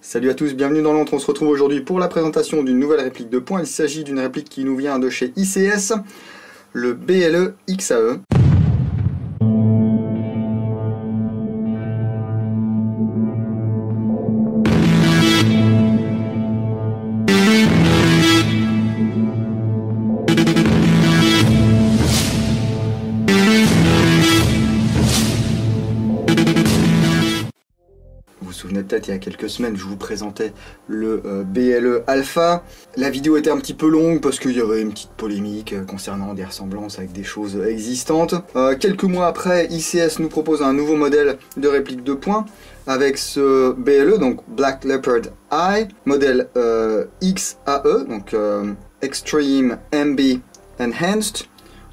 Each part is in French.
Salut à tous, bienvenue dans l'Antre. On se retrouve aujourd'hui pour la présentation d'une nouvelle réplique de points. Il s'agit d'une réplique qui nous vient de chez ICS, le BLE XAE. Vous vous souvenez peut-être, il y a quelques semaines, je vous présentais le BLE Alpha. La vidéo était un petit peu longue parce qu'il y avait une petite polémique concernant des ressemblances avec des choses existantes. Quelques mois après, ICS nous propose un nouveau modèle de réplique de points avec ce BLE, donc Black Leopard Eye, modèle XAE, donc Extreme MB Enhanced.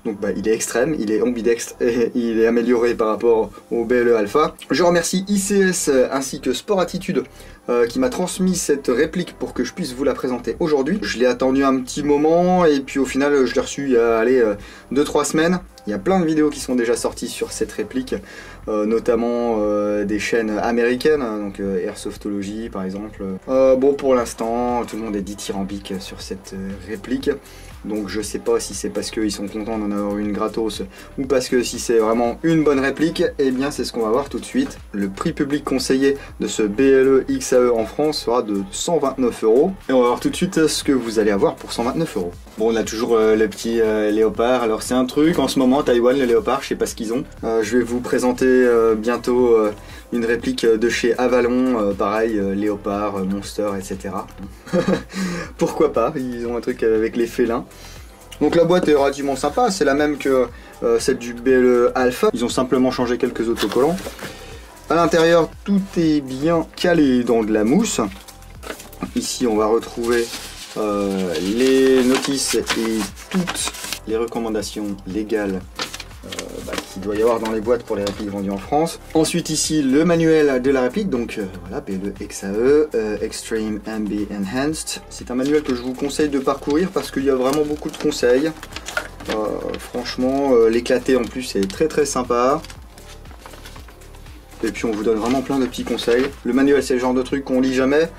Donc il est extrême, il est ambidextre et il est amélioré par rapport au BLE Alpha. Je remercie ICS ainsi que Sport Attitude qui m'a transmis cette réplique pour que je puisse vous la présenter aujourd'hui. Je l'ai attendu un petit moment et puis au final je l'ai reçu il y a 2-3 semaines. Il y a plein de vidéos qui sont déjà sorties sur cette réplique, notamment des chaînes américaines, donc Airsoftology par exemple. Bon, pour l'instant, tout le monde est dithyrambique sur cette réplique. Donc je sais pas si c'est parce qu'ils sont contents d'en avoir une gratos ou parce que si c'est vraiment une bonne réplique. Et bien c'est ce qu'on va voir tout de suite. Le prix public conseillé de ce BLE XAE en France sera de 129 €. Et on va voir tout de suite ce que vous allez avoir pour 129 €. Bon, on a toujours le petit léopard. Alors c'est un truc en ce moment, Taïwan, le léopard, je sais pas ce qu'ils ont. Je vais vous présenter bientôt une réplique de chez Avalon, pareil, léopard, monster, etc. Pourquoi pas, ils ont un truc avec les félins. Donc la boîte est relativement sympa, c'est la même que celle du BLE Alpha. Ils ont simplement changé quelques autocollants. À l'intérieur, tout est bien calé dans de la mousse. Ici, on va retrouver les notices et toutes les recommandations légales qu'il doit y avoir dans les boîtes pour les répliques vendues en France. Ensuite ici le manuel de la réplique, donc voilà, BLE XAE, Extreme MB Enhanced. C'est un manuel que je vous conseille de parcourir parce qu'il y a vraiment beaucoup de conseils. Franchement, l'éclaté en plus est très sympa. Et puis on vous donne vraiment plein de petits conseils. Le manuel c'est le genre de truc qu'on lit jamais,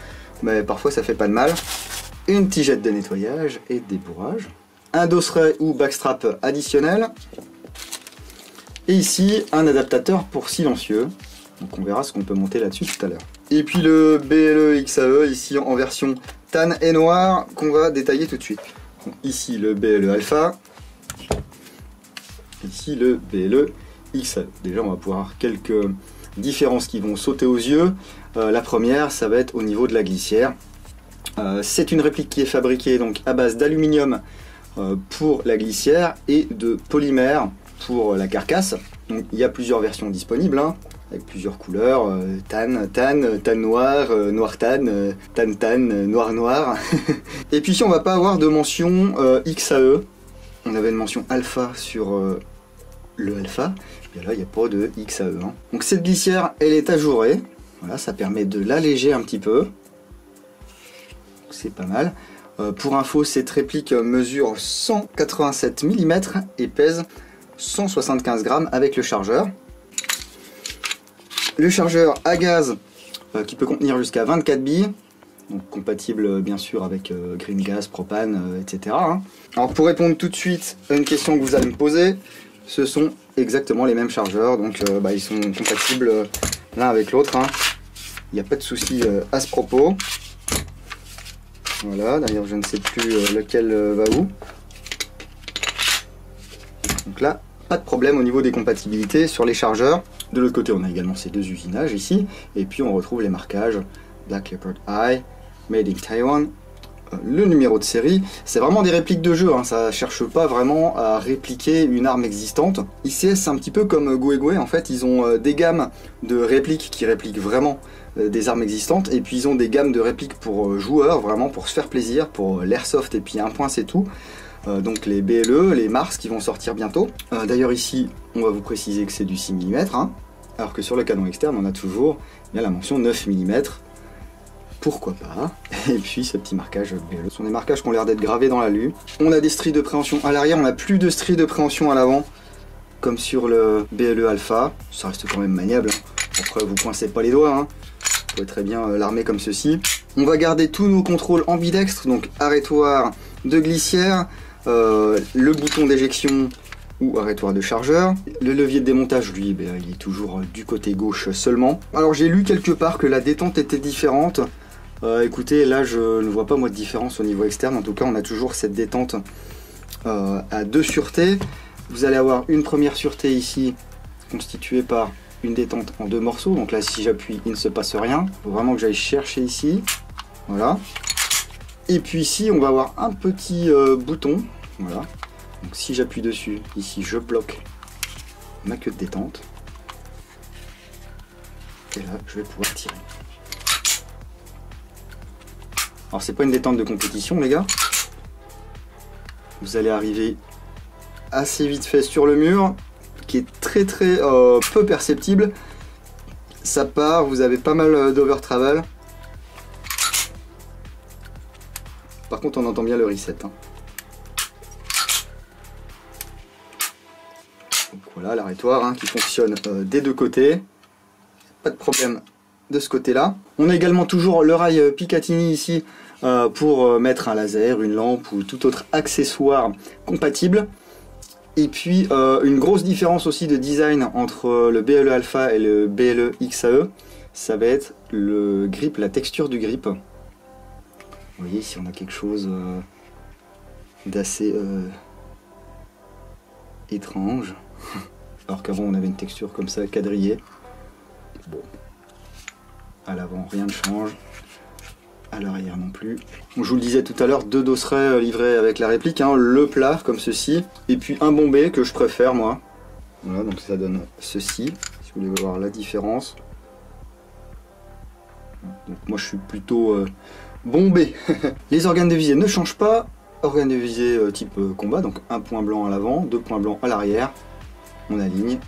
mais parfois ça fait pas de mal. Une tigette de nettoyage et de débourrage. Un dosseret ou backstrap additionnel. Et ici, un adaptateur pour silencieux. Donc on verra ce qu'on peut monter là-dessus tout à l'heure. Et puis le BLE XAE, ici en version tan et noir, qu'on va détailler tout de suite. Donc ici le BLE Alpha. Ici le BLE XAE. Déjà on va pouvoir avoir quelques différences qui vont sauter aux yeux. La première, ça va être au niveau de la glissière. C'est une réplique qui est fabriquée donc à base d'aluminium pour la glissière et de polymère pour la carcasse. Donc il y a plusieurs versions disponibles, hein, avec plusieurs couleurs, tan noir, noir tan, tan, noir. Et puis ici on va pas avoir de mention XAE. On avait une mention alpha sur le alpha, et là il n'y a pas de XAE. Hein. Donc cette glissière elle est ajourée, voilà, ça permet de l'alléger un petit peu. C'est pas mal. Pour info, cette réplique mesure 187 mm et pèse 175 grammes avec le chargeur. Le chargeur à gaz qui peut contenir jusqu'à 24 billes, donc compatible bien sûr avec green gas, propane, etc. Hein. Alors pour répondre tout de suite à une question que vous allez me poser, ce sont exactement les mêmes chargeurs, donc ils sont compatibles l'un avec l'autre. Hein. Il n'y a pas de souci à ce propos. Voilà, d'ailleurs je ne sais plus lequel va où. Donc là, pas de problème au niveau des compatibilités sur les chargeurs. De l'autre côté, on a également ces deux usinages ici. Et puis on retrouve les marquages Black Leopard Eye, Made in Taiwan, le numéro de série. C'est vraiment des répliques de jeu, hein. Ça cherche pas vraiment à répliquer une arme existante. ICS, c'est un petit peu comme Goegwe, en fait, ils ont des gammes de répliques qui répliquent vraiment des armes existantes, et puis ils ont des gammes de répliques pour joueurs, vraiment pour se faire plaisir, pour l'airsoft, et puis un point c'est tout. Donc les BLE, les Mars qui vont sortir bientôt. D'ailleurs ici, on va vous préciser que c'est du 6 mm, hein, alors que sur le canon externe, on a toujours bien la mention 9 mm. Pourquoi pas. Et puis ce petit marquage BLE. Ce sont des marquages qui ont l'air d'être gravés dans l'alu. On a des stries de préhension à l'arrière, on n'a plus de stries de préhension à l'avant, comme sur le BLE Alpha. Ça reste quand même maniable. Après, vous coincez pas les doigts, hein. Vous pouvez très bien l'armer comme ceci. On va garder tous nos contrôles ambidextres, donc arrêtoir de glissière, le bouton d'éjection ou arrêtoir de chargeur. Le levier de démontage, lui, il est toujours du côté gauche seulement. Alors j'ai lu quelque part que la détente était différente. Écoutez, là je ne vois pas moi de différence au niveau externe. En tout cas, on a toujours cette détente à 2 sûretés. Vous allez avoir une première sûreté ici, constituée par une détente en 2 morceaux. Donc là, si j'appuie, il ne se passe rien. Il faut vraiment que j'aille chercher ici. Voilà. Et puis ici, on va avoir un petit bouton. Voilà. Donc si j'appuie dessus, ici, je bloque ma queue de détente. Et là, je vais pouvoir tirer. Alors, c'est pas une détente de compétition, les gars. Vous allez arriver assez vite fait sur le mur, qui est très peu perceptible. Ça part, vous avez pas mal d'over-travel. Par contre, on entend bien le reset. Hein. Donc voilà, l'arrêtoir hein, qui fonctionne des 2 côtés. Pas de problème de ce côté-là. On a également toujours le rail Picatinny ici pour mettre un laser, une lampe ou tout autre accessoire compatible. Et puis une grosse différence aussi de design entre le BLE Alpha et le BLE XAE, ça va être le grip, la texture du grip. Vous voyez ici on a quelque chose d'assez étrange, alors qu'avant on avait une texture comme ça quadrillée. Bon, à l'avant rien ne change, à l'arrière non plus. Je vous le disais tout à l'heure, 2 dosseraient livrés avec la réplique, hein, le plat comme ceci, et puis un bombé que je préfère moi. Voilà, donc ça donne ceci, si vous voulez voir la différence. Donc moi je suis plutôt bombé. Les organes de visée ne changent pas, organes de visée type combat, donc un point blanc à l'avant, 2 points blancs à l'arrière, on aligne,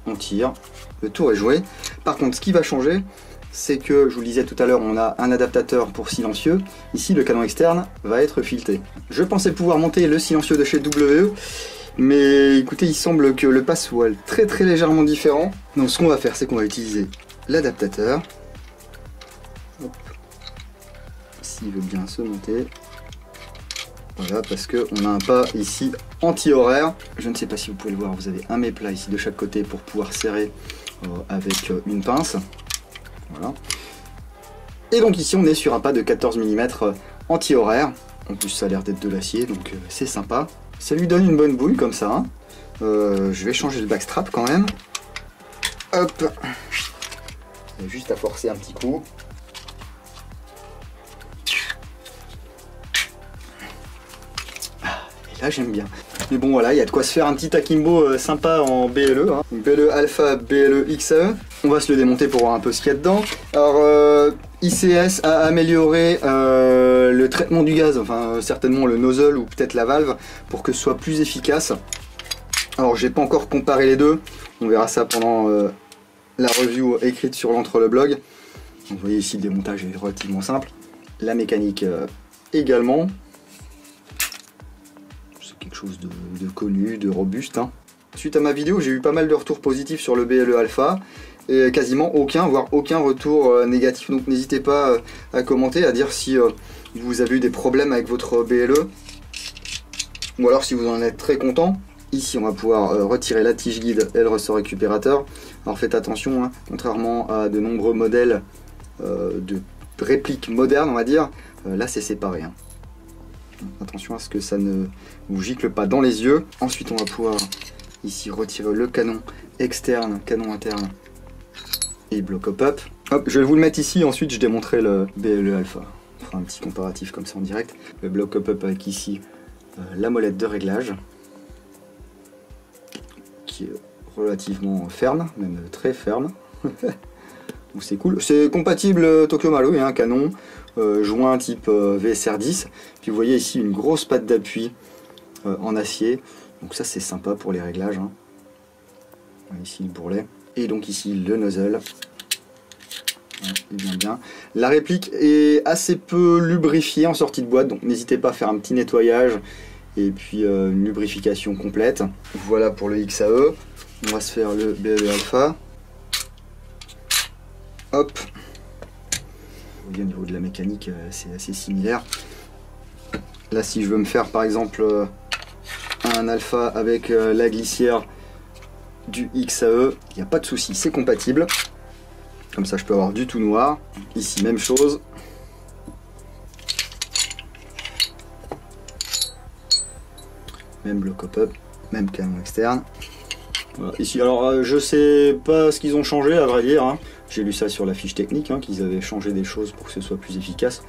on tire, le tour est joué. Par contre ce qui va changer, c'est que, je vous le disais tout à l'heure, on a un adaptateur pour silencieux. Ici, le canon externe va être fileté. Je pensais pouvoir monter le silencieux de chez WE, mais écoutez, il semble que le pass soit très légèrement différent. Donc ce qu'on va faire, c'est qu'on va utiliser l'adaptateur. S'il veut bien se monter. Voilà, parce qu'on a un pas ici anti-horaire. Je ne sais pas si vous pouvez le voir, vous avez un méplat ici de chaque côté pour pouvoir serrer avec une pince. Voilà. Et donc ici on est sur un pas de 14 mm anti-horaire. En plus ça a l'air d'être de l'acier, donc c'est sympa. Ça lui donne une bonne bouille comme ça. Hein. Je vais changer le backstrap quand même. Hop. Juste à forcer un petit coup. Et là j'aime bien. Mais bon voilà, il y a de quoi se faire un petit akimbo sympa en BLE. Hein. BLE Alpha, BLE XAE. On va se le démonter pour voir un peu ce qu'il y a dedans. Alors ICS a amélioré le traitement du gaz, enfin certainement le nozzle ou peut-être la valve, pour que ce soit plus efficace. Alors j'ai pas encore comparé les deux, on verra ça pendant la review écrite sur l'entre le blog. Donc, vous voyez ici le démontage est relativement simple. La mécanique également. C'est quelque chose de connu, de robuste. Hein. Suite à ma vidéo, j'ai eu pas mal de retours positifs sur le BLE Alpha. Et quasiment aucun, voire aucun retour négatif. Donc n'hésitez pas à commenter, à dire si vous avez eu des problèmes avec votre BLE. Ou alors si vous en êtes très content. Ici on va pouvoir retirer la tige guide et le ressort récupérateur. Alors faites attention, hein, contrairement à de nombreux modèles de répliques modernes on va dire, là c'est séparé. Hein. Attention à ce que ça ne vous gicle pas dans les yeux. Ensuite on va pouvoir ici retirer le canon externe, canon interne et bloc hop. Hop, je vais vous le mettre ici, ensuite je démontrerai le BLE Alpha. On fera un petit comparatif comme ça en direct. Le bloc hop avec ici la molette de réglage qui est relativement ferme, même très ferme. Donc c'est cool. C'est compatible Tokyo Marui, hein, canon, joint type VSR10. Puis vous voyez ici une grosse patte d'appui en acier. Donc ça c'est sympa pour les réglages. Hein. Ici le bourrelet. Et donc ici le nozzle. Bien. La réplique est assez peu lubrifiée en sortie de boîte, donc n'hésitez pas à faire un petit nettoyage et puis une lubrification complète. Voilà pour le XAE. On va se faire le BLE Alpha. Hop. au niveau de la mécanique, c'est assez similaire. Là, si je veux me faire par exemple un alpha avec la glissière du XAE, il n'y a pas de souci, c'est compatible. Comme ça, je peux avoir du tout noir. Ici, même chose. Même bloc hop-up, même canon externe. Voilà. Ici, alors je sais pas ce qu'ils ont changé à vrai dire, hein. J'ai lu ça sur la fiche technique, hein, qu'ils avaient changé des choses pour que ce soit plus efficace.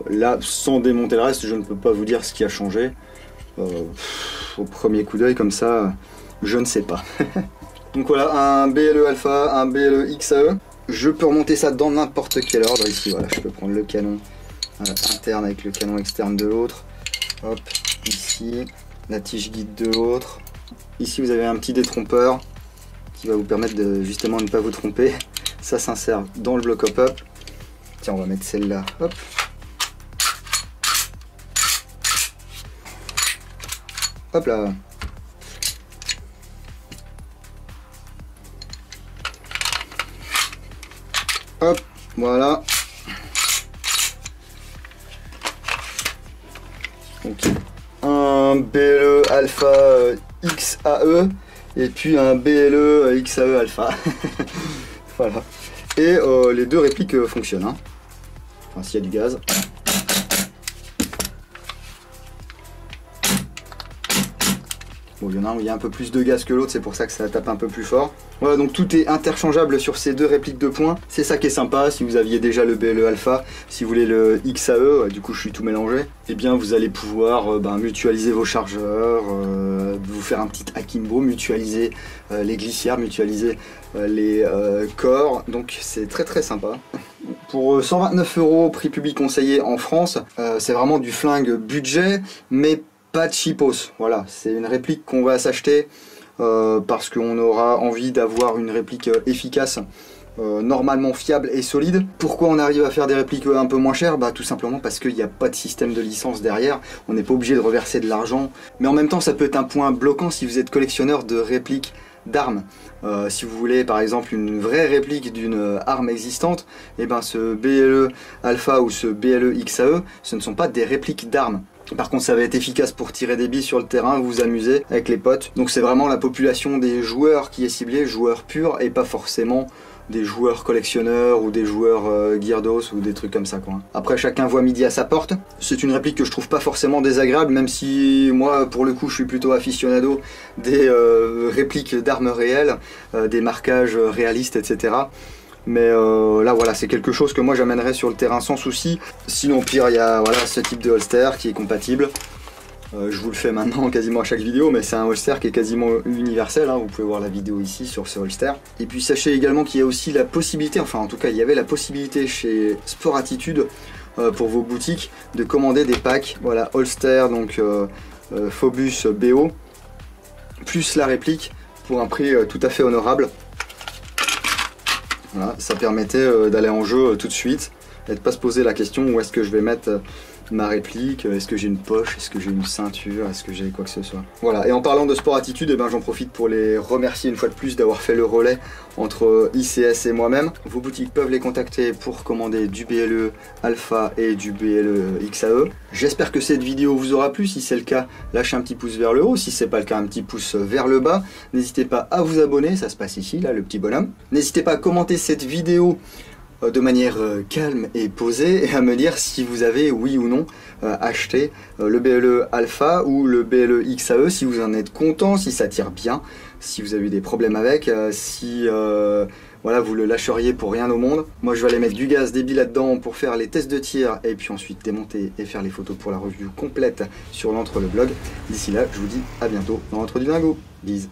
Là, sans démonter le reste, je ne peux pas vous dire ce qui a changé. Au premier coup d'œil comme ça, je ne sais pas. Donc voilà, un BLE Alpha, un BLE XAE. Je peux remonter ça dans n'importe quel ordre. Ici, voilà, je peux prendre le canon interne avec le canon externe de l'autre. Hop, ici, la tige guide de l'autre. Ici, vous avez un petit détrompeur qui va vous permettre de justement ne pas vous tromper. Ça s'insère dans le bloc hop-up. Tiens, on va mettre celle-là. Hop. Hop là. Hop, voilà. Donc, un BLE Alpha XAE et puis un BLE XAE Alpha. Voilà. Et les deux répliques fonctionnent. Hein. Enfin, s'il y a du gaz. Bon, il y en a un où il y a un peu plus de gaz que l'autre, c'est pour ça que ça tape un peu plus fort. Voilà, donc tout est interchangeable sur ces deux répliques de points. C'est ça qui est sympa. Si vous aviez déjà le BLE Alpha, si vous voulez le XAE, du coup je suis tout mélangé, et bien vous allez pouvoir mutualiser vos chargeurs, vous faire un petit akimbo, mutualiser les glissières, mutualiser les corps. Donc c'est très très sympa. Pour 129 €, prix public conseillé en France, c'est vraiment du flingue budget, mais pas de cheapos. Voilà, c'est une réplique qu'on va s'acheter parce qu'on aura envie d'avoir une réplique efficace, normalement fiable et solide. Pourquoi on arrive à faire des répliques un peu moins chères? Tout simplement parce qu'il n'y a pas de système de licence derrière, on n'est pas obligé de reverser de l'argent. Mais en même temps, ça peut être un point bloquant si vous êtes collectionneur de répliques d'armes. Si vous voulez par exemple une vraie réplique d'une arme existante, et ben ce BLE Alpha ou ce BLE XAE, ce ne sont pas des répliques d'armes. Par contre, ça va être efficace pour tirer des billes sur le terrain, vous amuser avec les potes. Donc c'est vraiment la population des joueurs qui est ciblée, joueurs purs, et pas forcément des joueurs collectionneurs ou des joueurs Gyarados ou des trucs comme ça, quoi. Après, chacun voit midi à sa porte. C'est une réplique que je trouve pas forcément désagréable, même si moi, pour le coup, je suis plutôt aficionado des répliques d'armes réelles, des marquages réalistes, etc. Mais là voilà, c'est quelque chose que moi j'amènerais sur le terrain sans souci. Sinon pire, il y a voilà, ce type de holster qui est compatible. Je vous le fais maintenant quasiment à chaque vidéo, mais c'est un holster qui est quasiment universel, hein. Vous pouvez voir la vidéo ici sur ce holster. Et puis sachez également qu'il y a aussi la possibilité, enfin en tout cas il y avait la possibilité chez Sport Attitude pour vos boutiques de commander des packs, voilà, holster, donc Phobus BO, plus la réplique pour un prix tout à fait honorable. Voilà, ça permettait d'aller en jeu tout de suite et de pas se poser la question où est-ce que je vais mettre ma réplique, est-ce que j'ai une poche, est-ce que j'ai une ceinture, est-ce que j'ai quoi que ce soit. Voilà, et en parlant de Sport Attitude, j'en profite pour les remercier une fois de plus d'avoir fait le relais entre ICS et moi-même. Vos boutiques peuvent les contacter pour commander du BLE Alpha et du BLE XAE. J'espère que cette vidéo vous aura plu. Si c'est le cas, lâchez un petit pouce vers le haut. Si c'est pas le cas, un petit pouce vers le bas. N'hésitez pas à vous abonner, ça se passe ici, là, le petit bonhomme. N'hésitez pas à commenter cette vidéo de manière calme et posée et à me dire si vous avez oui ou non acheté le BLE Alpha ou le BLE XAE, si vous en êtes content, si ça tire bien, si vous avez eu des problèmes avec, si voilà, vous le lâcheriez pour rien au monde. Moi je vais aller mettre du gaz, des billes là-dedans pour faire les tests de tir et puis ensuite démonter et faire les photos pour la review complète sur l'entre le blog. D'ici là, je vous dis à bientôt dans l'entre du dingo. Bise.